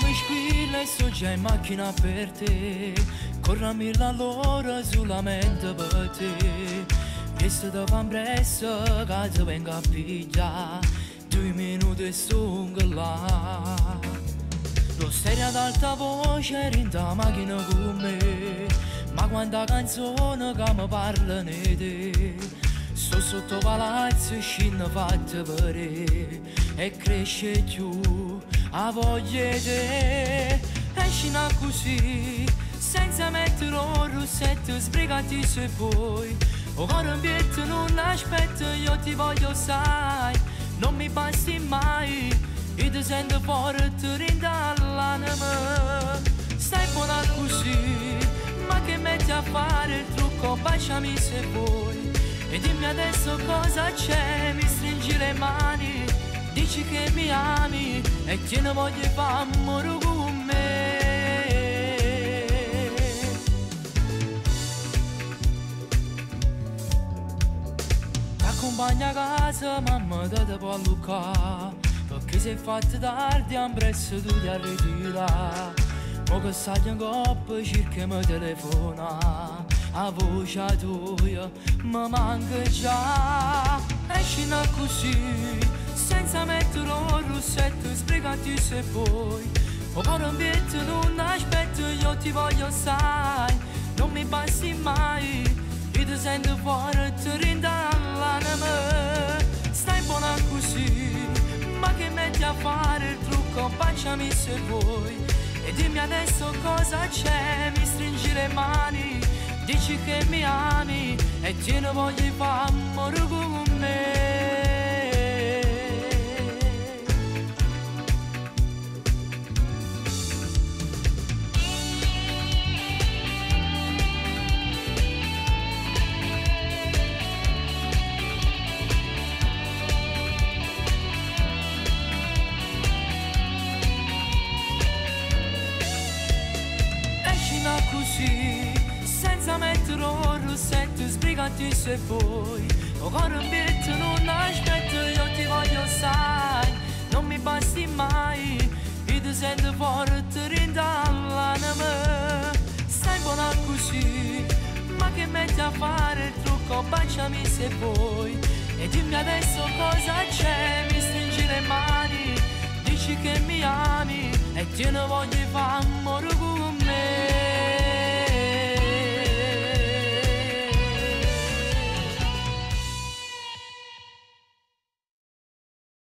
mi squilla e so già in macchina per te. Corrami l'ora solamente per te. E se ti fa presso che ti vengo a pigliare, 2 minuti e sono là. Lo stereo ad alta voce rinda macchina con me, ma quanta canzone che mi parlano di te. Sto sotto palazzo e scinno fatte per e cresce più a voglia di te. Escina così, senza mettere un rossetto, sbrigati se puoi. O cuore un bietto non aspetto, io ti voglio sai, non mi passi mai, io ti sento forte rinda all'anima. Stai buona così, ma che metti a fare il trucco, baciami se vuoi. E dimmi adesso cosa c'è, mi stringi le mani, dici che mi ami e che ne voglio fare amore con me. T'accompagno a casa, mamma te può allucare, perché sei fatto tardi, han presso tu ti arretirare. Mo che sai in coppa cerca mi telefona, a voce tua mi manca già. Escina così, senza mettere un rossetto, sbrigati se puoi. O cuore un bietto non aspetto, io ti voglio sai, non mi passi mai, io ti sento forte rinda all'anima. Stai buona così, ma che metti a fare il trucco, baciami se vuoi. E dimmi adesso cosa c'è, mi stringi le mani, dici che mi ami e te ne voglio fare amore con me. Così, senza mettere un rossetto, sbrigati se vuoi. O cuore un bietto non aspetto, io ti voglio sai, non mi basti mai, io ti sento forte rinda all'anima. Stai buona così, ma che metti a fare il trucco, baciami se vuoi. E dimmi adesso cosa c'è, mi stringi le mani, dici che mi ami e te ne voglio fare amore.